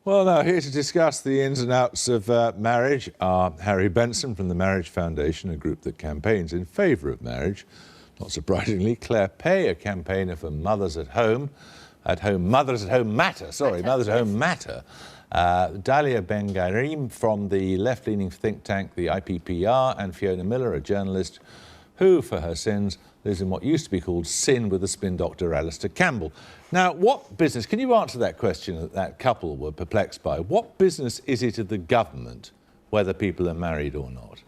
Well, now, here to discuss the ins and outs of marriage are Harry Benson from the Marriage Foundation, a group that campaigns in favour of marriage. Not surprisingly, Claire Pay, a campaigner for Mothers at Home Matter. Dalia Ben-Garim from the left-leaning think tank, the IPPR, and Fiona Miller, a journalist who, for her sins, lives in what used to be called Sin with the spin doctor Alistair Campbell. Now, what business, can you answer that question that that couple were perplexed by? What business is it of the government whether people are married or not?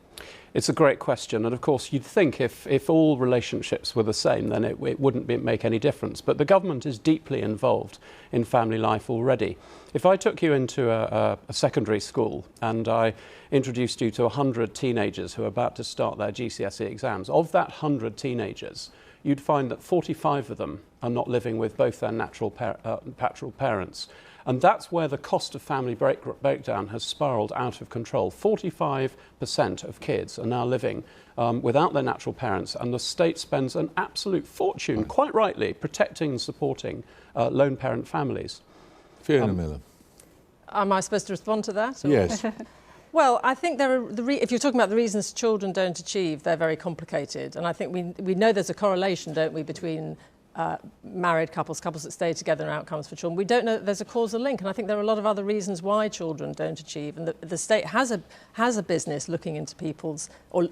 It's a great question, and of course you'd think if all relationships were the same, then it wouldn't make any difference. But the government is deeply involved in family life already. If I took you into a secondary school and I introduced you to 100 teenagers who are about to start their GCSE exams, of that 100 teenagers, you'd find that 45 of them are not living with both their natural parents. And that's where the cost of family breakdown has spiralled out of control. 45% of kids are now living without their natural parents, and the state spends an absolute fortune, quite rightly, protecting and supporting lone parent families. Fiona Miller. Am I supposed to respond to that? Or? Yes. Well, I think there are if you're talking about the reasons children don't achieve, they're very complicated. And I think we know there's a correlation, don't we, between married couples that stay together and outcomes for children. We don't know that there's a causal link, and I think there are a lot of other reasons why children don't achieve, and the state has a business looking into people's, or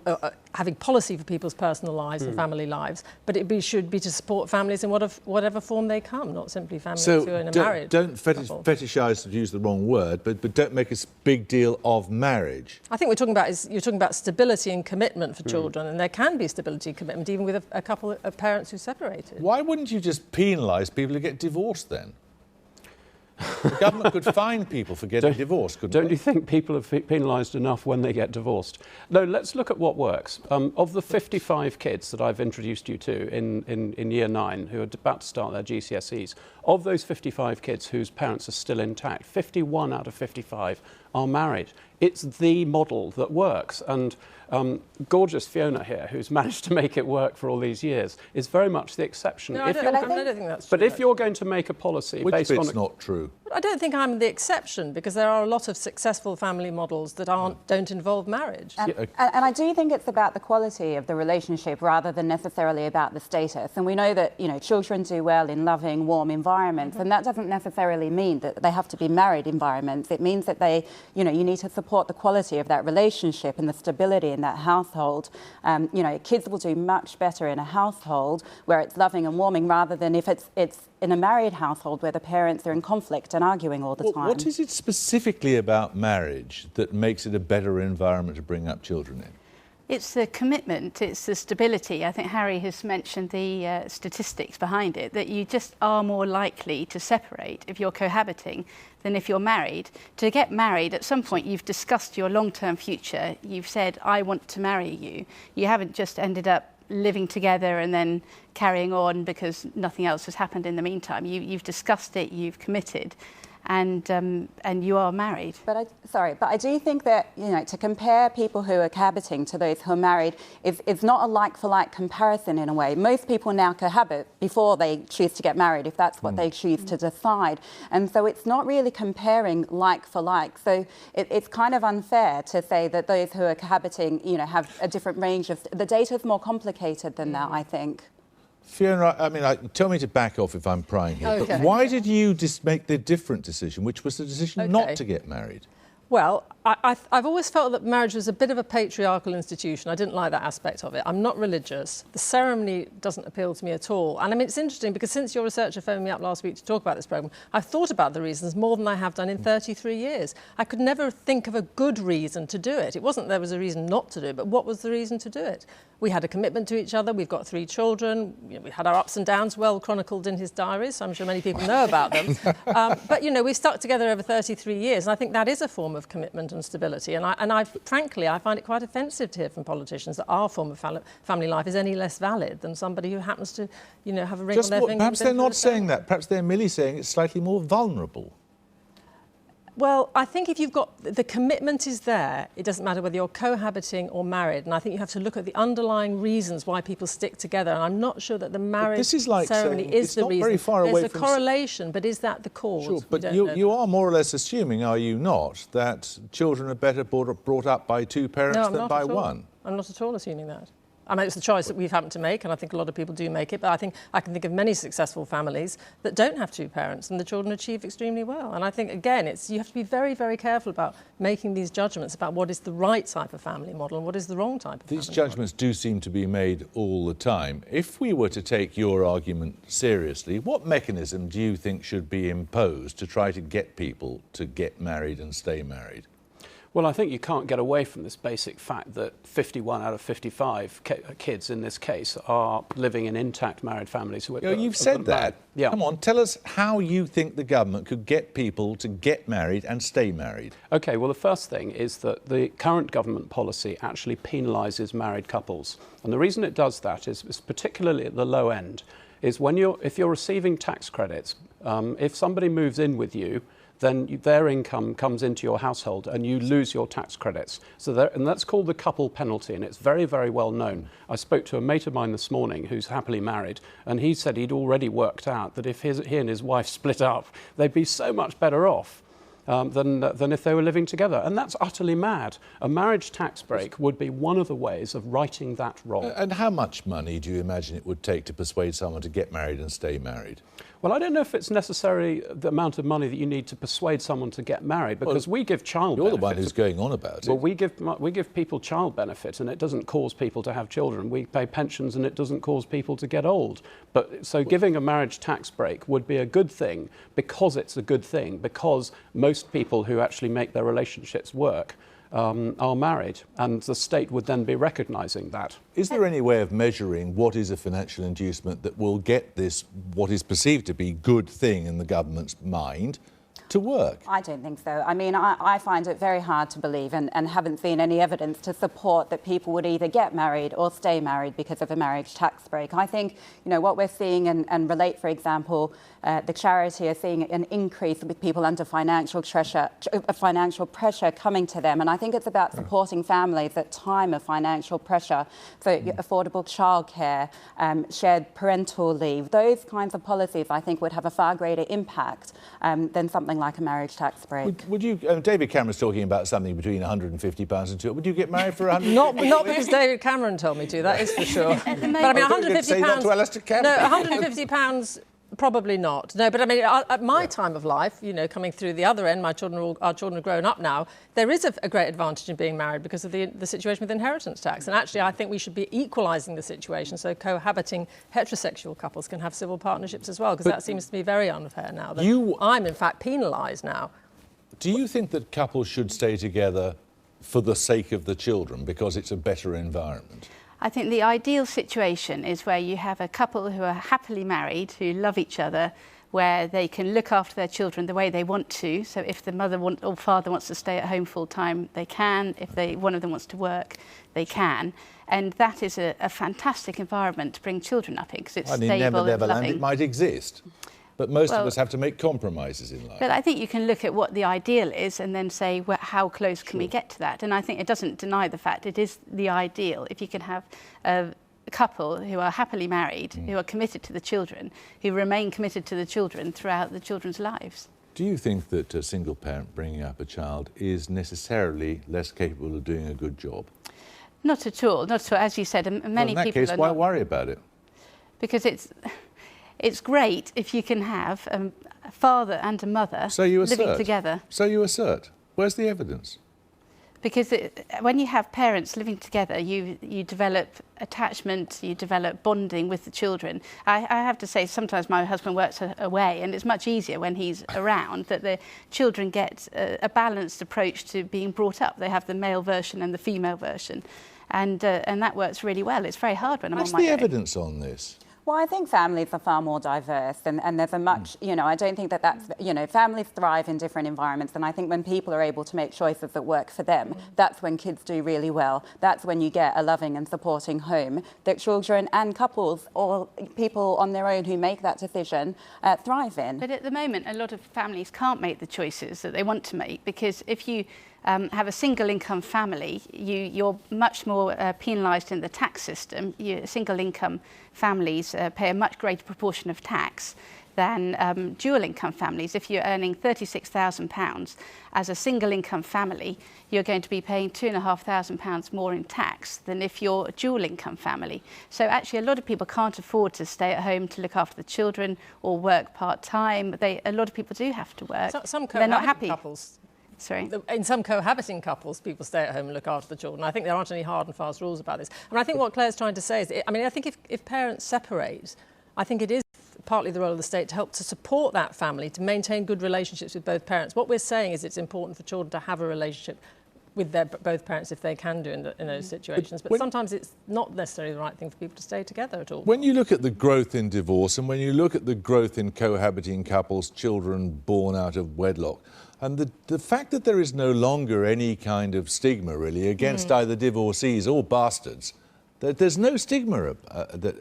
having policy for people's personal lives and family lives, but should be to support families in whatever form they come, not simply families who are in a married don't couple. fetishise, to use the wrong word, but don't make a big deal of marriage. I think you're talking about stability and commitment for children, and there can be stability and commitment even with a couple of parents who separated. Why wouldn't you just penalise people who get divorced then? The government could fine people for getting divorced, couldn't Don't they? you think people are penalised enough when they get divorced? No, let's look at what works. Of the 55 kids that I've introduced you to in Year 9 who are about to start their GCSEs, of those 55 kids whose parents are still intact, 51 out of 55 are married. It's the model that works, and gorgeous Fiona here, who's managed to make it work for all these years, is very much the exception. No, I don't think that's true. But if you're going to make a policy based on... Which bit's not true? I don't think I'm the exception, because there are a lot of successful family models that don't involve marriage. And I do think it's about the quality of the relationship rather than necessarily about the status. And we know that, children do well in loving, warm environments, and that doesn't necessarily mean that they have to be married environments. It means that they, you need to support the quality of that relationship and the stability in that household. Kids will do much better in a household where it's loving and warming rather than if it's in a married household where the parents are in conflict and arguing all the time. What is it specifically about marriage that makes it a better environment to bring up children in? It's the commitment, it's the stability. I think Harry has mentioned the statistics behind it, that you just are more likely to separate if you're cohabiting than if you're married. To get married, at some point you've discussed your long-term future. You've said, I want to marry you. You haven't just ended up living together and then carrying on because nothing else has happened in the meantime. You've discussed it, you've committed, and you are married. But I do think that, to compare people who are cohabiting to those who are married is not a like-for-like comparison in a way. Most people now cohabit before they choose to get married, if that's what they choose to decide. And so it's not really comparing like for like. So it's kind of unfair to say that those who are cohabiting, have a different range of... The data is more complicated than that, I think. Fiona, tell me to back off if I'm prying here, Okay. but why did you make the different decision, which was the decision not to get married? Well, I've always felt that marriage was a bit of a patriarchal institution. I didn't like that aspect of it. I'm not religious. The ceremony doesn't appeal to me at all. And it's interesting because since your researcher phoned me up last week to talk about this programme, I've thought about the reasons more than I have done in 33 years. I could never think of a good reason to do it. It wasn't there was a reason not to do it, but what was the reason to do it? We had a commitment to each other. We've got 3 children. We had our ups and downs well chronicled in his diaries, so I'm sure many people know about them. But, we've stuck together over 33 years, and I think that is a form of commitment and stability. And I frankly, I find it quite offensive to hear from politicians that our form of family life is any less valid than somebody who happens to, have a ring on their finger. Perhaps they're not saying that. Perhaps they're merely saying it's slightly more vulnerable. Well, I think if you've got the commitment is there, it doesn't matter whether you're cohabiting or married. And I think you have to look at the underlying reasons why people stick together. And I'm not sure that the marriage ceremony is the reason. Very far away There's a correlation, but is that the cause? Sure, but you are more or less assuming, are you not, that children are better brought up by two parents than by one? I'm not at all assuming that. I mean, it's the choice that we've happened to make, and I think a lot of people do make it, but I think I can think of many successful families that don't have two parents, and the children achieve extremely well. And I think, again, you have to be very, very careful about making these judgments about what is the right type of family model and what is the wrong type of family model. These judgments do seem to be made all the time. If we were to take your argument seriously, what mechanism do you think should be imposed to try to get people to get married and stay married? Well, I think you can't get away from this basic fact that 51 out of 55 kids in this case are living in intact married families. You've said that. Yeah. Come on, tell us how you think the government could get people to get married and stay married. OK, well, the first thing is that the current government policy actually penalises married couples. And the reason it does that is particularly at the low end, is if you're receiving tax credits, if somebody moves in with you, then their income comes into your household and you lose your tax credits. And that's called the couple penalty, and it's very, very well known. I spoke to a mate of mine this morning who's happily married, and he said he'd already worked out that if he and his wife split up, they'd be so much better off than if they were living together. And that's utterly mad. A marriage tax break would be one of the ways of righting that wrong. And how much money do you imagine it would take to persuade someone to get married and stay married? Well, I don't know if it's necessary the amount of money that you need to persuade someone to get married, because we give child benefit. You're the one who's going on about it. Well, we give people child benefit, and it doesn't cause people to have children. We pay pensions, and it doesn't cause people to get old. So giving a marriage tax break would be a good thing, because it's a good thing, because most people who actually make their relationships work are married, and the state would then be recognising that. Is there any way of measuring what is a financial inducement that will get this, what is perceived to be good thing in the government's mind, to work? I don't think so. I mean, I find it very hard to believe and haven't seen any evidence to support that people would either get married or stay married because of a marriage tax break. I think, what we're seeing and Relate, for example, the charity are seeing an increase with people under financial pressure coming to them. And I think it's about supporting families at time of financial pressure. So affordable childcare, shared parental leave, those kinds of policies I think would have a far greater impact than something like a marriage tax break. Would you? David Cameron's talking about something between £150 and £200. Would you get married for £150? Not because David Cameron told me to. That is for sure. But I mean, £150. No, £150. Probably not. No, but I mean, at my time of life, coming through the other end, our children are grown up now. There is a great advantage in being married because of the situation with inheritance tax. And actually, I think we should be equalising the situation so cohabiting heterosexual couples can have civil partnerships as well, because that seems to be very unfair now. I'm in fact penalised now. Do you think that couples should stay together for the sake of the children because it's a better environment? I think the ideal situation is where you have a couple who are happily married, who love each other, where they can look after their children the way they want to. So if the mother or father wants to stay at home full time, they can. If one of them wants to work, they can. And that is a fantastic environment to bring children up in, because it's stable and loving. It might exist. But most of us have to make compromises in life. But I think you can look at what the ideal is and then say, well, how close can we get to that? And I think it doesn't deny the fact it is the ideal if you can have a couple who are happily married, who are committed to the children, who remain committed to the children throughout the children's lives. Do you think that a single parent bringing up a child is necessarily less capable of doing a good job? Not at all. Not at all. As you said, many people are not. In that case, why worry about it? Because it's great if you can have a father and a mother living together. So you assert. Where's the evidence? Because when you have parents living together, you develop attachment, you develop bonding with the children. I have to say, sometimes my husband works away, and it's much easier when he's around that the children get a balanced approach to being brought up. They have the male version and the female version, and that works really well. It's very hard when I'm on my own. What's the evidence on this? Well, I think families are far more diverse, and there's a much, I don't think that's, families thrive in different environments, and I think when people are able to make choices that work for them, that's when kids do really well. That's when you get a loving and supporting home that children and couples or people on their own who make that decision thrive in. But at the moment, a lot of families can't make the choices that they want to make, because if you have a single income family, you're much more penalised in the tax system. Single income families pay a much greater proportion of tax than dual income families. If you're earning £36,000 as a single income family, you're going to be paying £2,500 more in tax than if you're a dual income family. So actually a lot of people can't afford to stay at home to look after the children or work part-time. A lot of people do have to work. They're not happy. Couples. Sorry? In some cohabiting couples, people stay at home and look after the children. I think there aren't any hard and fast rules about this. I think what Claire's trying to say is, I think if parents separate, I think it is partly the role of the state to help to support that family, to maintain good relationships with both parents. What we're saying is it's important for children to have a relationship with both parents if they can do in those situations. But sometimes it's not necessarily the right thing for people to stay together at all. When you look at the growth in divorce and when you look at the growth in cohabiting couples, children born out of wedlock, and the fact that there is no longer any kind of stigma, really, against either divorcees or bastards, there's no stigma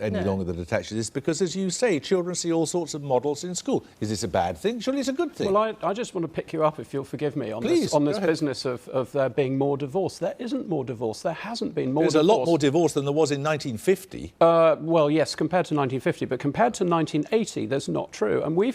any longer that attaches to this, because, as you say, children see all sorts of models in school. Is this a bad thing? Surely it's a good thing. Well, I just want to pick you up, if you'll forgive me, on this business of there being more divorce. There isn't more divorce. There hasn't been more divorce. There's a lot more divorce than there was in 1950. Well, yes, compared to 1950, but compared to 1980, that's not true. And we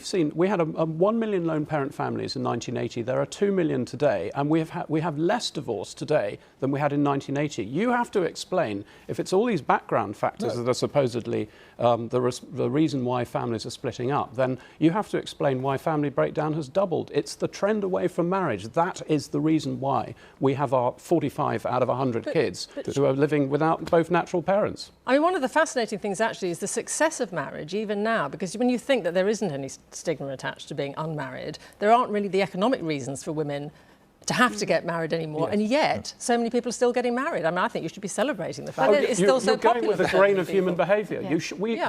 had 1 million lone parent families in 1980. There are 2 million today, and we have less divorce today than we had in 1980. You have to explain, if it's all these background factors that are supposedly the reason why families are splitting up, then you have to explain why family breakdown has doubled. It's the trend away from marriage. That is the reason why we have our 45 out of 100 kids who are living without both natural parents. One of the fascinating things actually is the success of marriage, even now, because when you think that there isn't any stigma attached to being unmarried, there aren't really the economic reasons for women to have to get married anymore, and yet so many people are still getting married. I think you should be celebrating the fact that it's still so popular. You're going with the grain of human behaviour.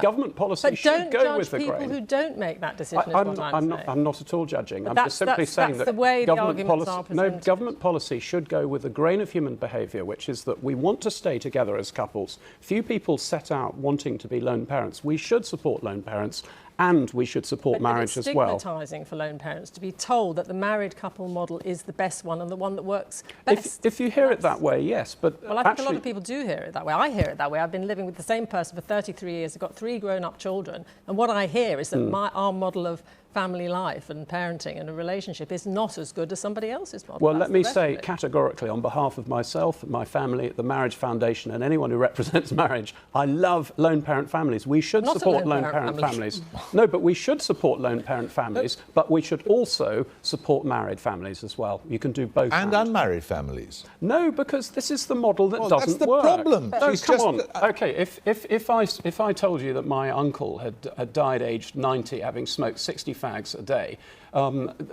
Government policy should go with the grain. But don't judge people who don't make that decision. I'm not at all judging. I'm just simply saying that the way the arguments are presented. Government policy should go with the grain of human behaviour, which is that we want to stay together as couples. Few people set out wanting to be lone parents. We should support lone parents, and we should support marriage as well. It's stigmatising for lone parents to be told that the married couple model is the best one and the one that works best. If you hear it that way, yes. But well, I think a lot of people do hear it that way. I hear it that way. I've been living with the same person for 33 years. I've got 3 grown-up children. And what I hear is that our model of family life and parenting and a relationship is not as good as somebody else's model. Well, let me say categorically, on behalf of myself, my family, the Marriage Foundation, and anyone who represents marriage, I love lone parent families. We should support lone parent families. No, but we should support lone parent families, but we should also support married families as well. You can do both. And unmarried families. No, because this is the model that doesn't work. That's the problem. No, come on. OK, if I told you that my uncle had died aged 90, having smoked 60 fags a day,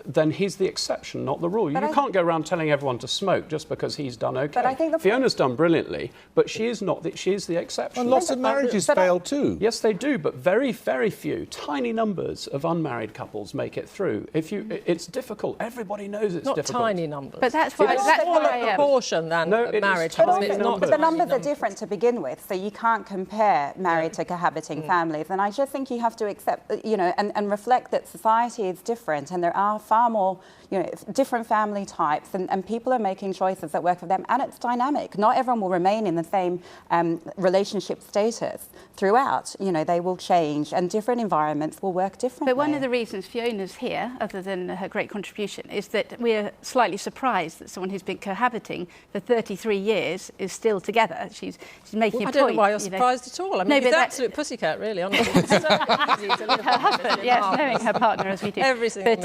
then he's the exception, not the rule. You can't go around telling everyone to smoke just because he's done OK. But I think Fiona's done brilliantly, but she is not. She is the exception. And lots of marriages fail too. Yes, they do, but very, very few, tiny numbers of unmarried couples make it through. It's difficult. Everybody knows it's difficult. Not tiny numbers. But that's why it's smaller proportion than marriage. But the numbers are different to begin with, so you can't compare married to cohabiting families. And I just think you have to accept, and reflect that society is different, and there are far more, different family types, and people are making choices that work for them, and it's dynamic. Not everyone will remain in the same relationship status throughout. They will change, and different environments will work differently. But one of the reasons Fiona's here, other than her great contribution, is that we're slightly surprised that someone who's been cohabiting for 33 years is still together. She's making a point. I don't know why you're surprised at all. He's an absolute pussycat, really, honestly. It's so easy to live her husband, yes, knowing her partner as we do. Every single minute.